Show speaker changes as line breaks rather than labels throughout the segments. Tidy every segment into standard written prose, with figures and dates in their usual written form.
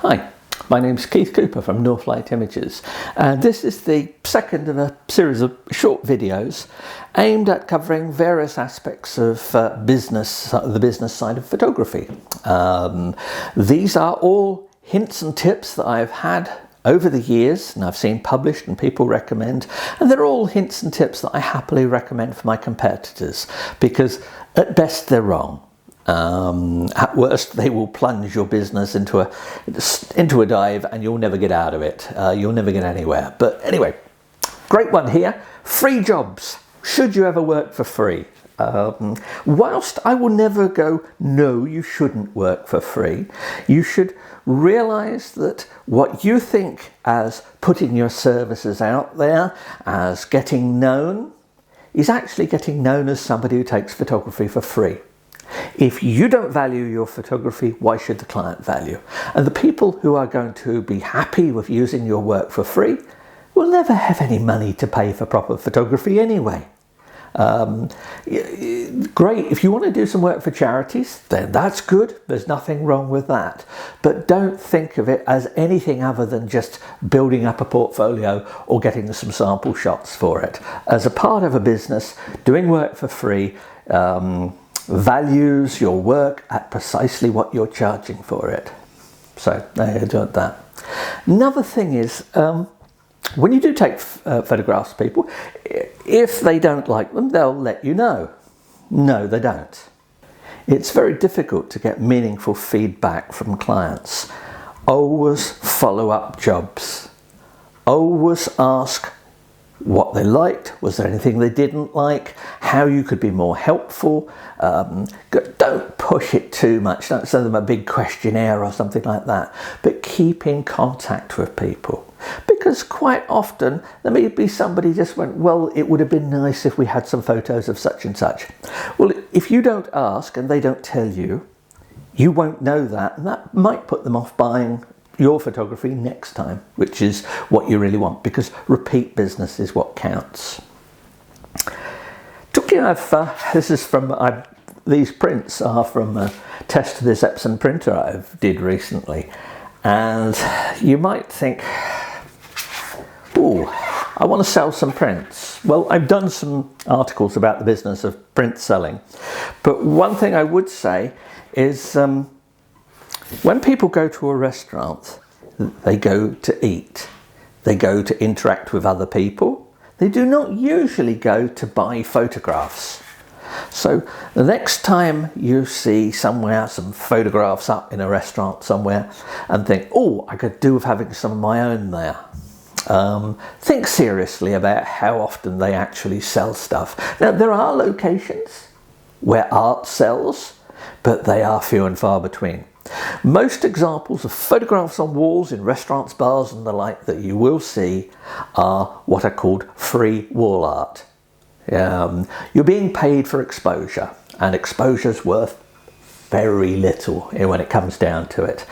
Hi, my name's Keith Cooper from Northlight Images, and this is the second of a series of short videos aimed at covering various aspects of the business side of photography. These are all hints and tips that I've had over the years and I've seen published and people recommend, and they're all hints and tips that I happily recommend for my competitors because at best they're wrong. At worst, they will plunge your business into a dive and you'll never get out of it. You'll never get anywhere. But anyway, great one here. Free jobs. Should you ever work for free? Whilst I will never go, no, you shouldn't work for free, you should realise that what you think as putting your services out there, as getting known, is actually getting known as somebody who takes photography for free. If you don't value your photography, why should the client value? And the people who are going to be happy with using your work for free will never have any money to pay for proper photography anyway. Great, if you want to do some work for charities, then that's good. There's nothing wrong with that. But don't think of it as anything other than just building up a portfolio or getting some sample shots for it. As a part of a business, doing work for free values your work at precisely what you're charging for it. So there you go, that. Another thing is, when you do take photographs of people, if they don't like them, they'll let you know. No, they don't. It's very difficult to get meaningful feedback from clients. Always follow up jobs. Always ask what they liked, was there anything they didn't like, how you could be more helpful. Don't push it too much, don't send them a big questionnaire or something like that, but keep in contact with people. Because quite often there may be somebody just went, well, it would have been nice if we had some photos of such and such. Well, if you don't ask and they don't tell you, you won't know that, and that might put them off buying your photography next time, which is what you really want, because repeat business is what counts. Talking of, this is from, these prints are from a test of this Epson printer I did recently, and you might think, ooh, I want to sell some prints. Well, I've done some articles about the business of print selling, but one thing I would say is, when people go to a restaurant, they go to eat, they go to interact with other people. They do not usually go to buy photographs. So the next time you see somewhere some photographs up in a restaurant somewhere and think, oh, I could do with having some of my own there. Think seriously about how often they actually sell stuff. Now, there are locations where art sells, but they are few and far between. Most examples of photographs on walls in restaurants, bars and the like that you will see are what are called free wall art. You're being paid for exposure, and exposure's worth very little when it comes down to it.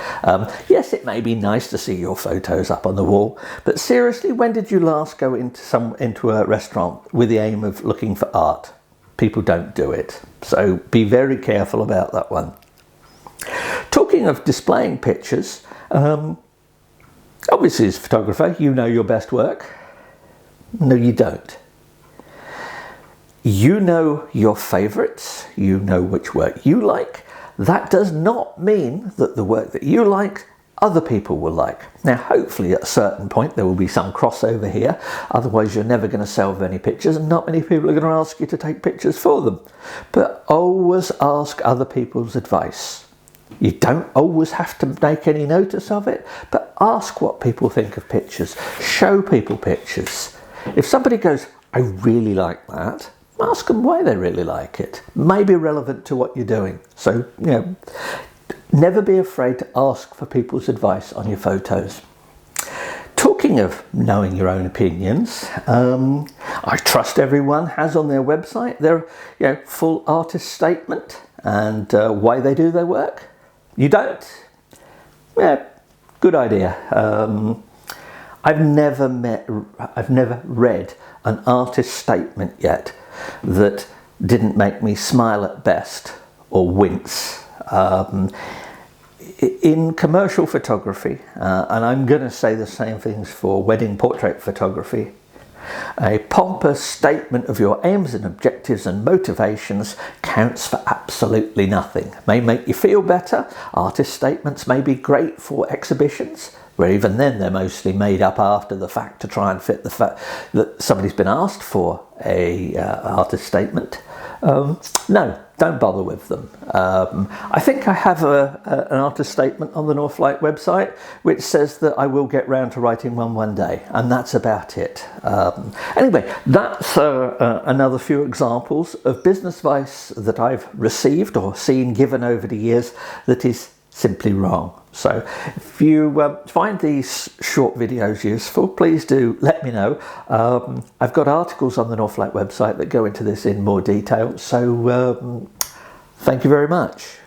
Yes, it may be nice to see your photos up on the wall, but seriously, when did you last go into a restaurant with the aim of looking for art? People don't do it, so be very careful about that one. Talking of displaying pictures, obviously as a photographer, you know your best work. No, you don't. You know your favourites, you know which work you like. That does not mean that the work that you like, other people will like. Now, hopefully at a certain point there will be some crossover here, otherwise you're never going to sell any pictures and not many people are going to ask you to take pictures for them. But always ask other people's advice. You don't always have to make any notice of it, but ask what people think of pictures. Show people pictures. If somebody goes, I really like that, ask them why they really like it. May be relevant to what you're doing. So, never be afraid to ask for people's advice on your photos. Talking of knowing your own opinions, I trust everyone has on their website their full artist statement and why they do their work. You don't? Yeah, good idea. I've never read an artist statement yet that didn't make me smile at best or wince. in commercial photography, and I'm going to say the same things for wedding portrait photography, a pompous statement of your aims and objectives and motivations counts for absolutely nothing. May make you feel better. Artist statements may be great for exhibitions, where even then they're mostly made up after the fact to try and fit the fact that somebody's been asked for a artist statement. No, don't bother with them. I think I have an artist statement on the Northlight website which says that I will get round to writing one day, and that's about it. Anyway, that's another few examples of business advice that I've received or seen given over the years that is simply wrong. So if you find these short videos useful, please do let me know. I've got articles on the Northlight website that go into this in more detail, so thank you very much.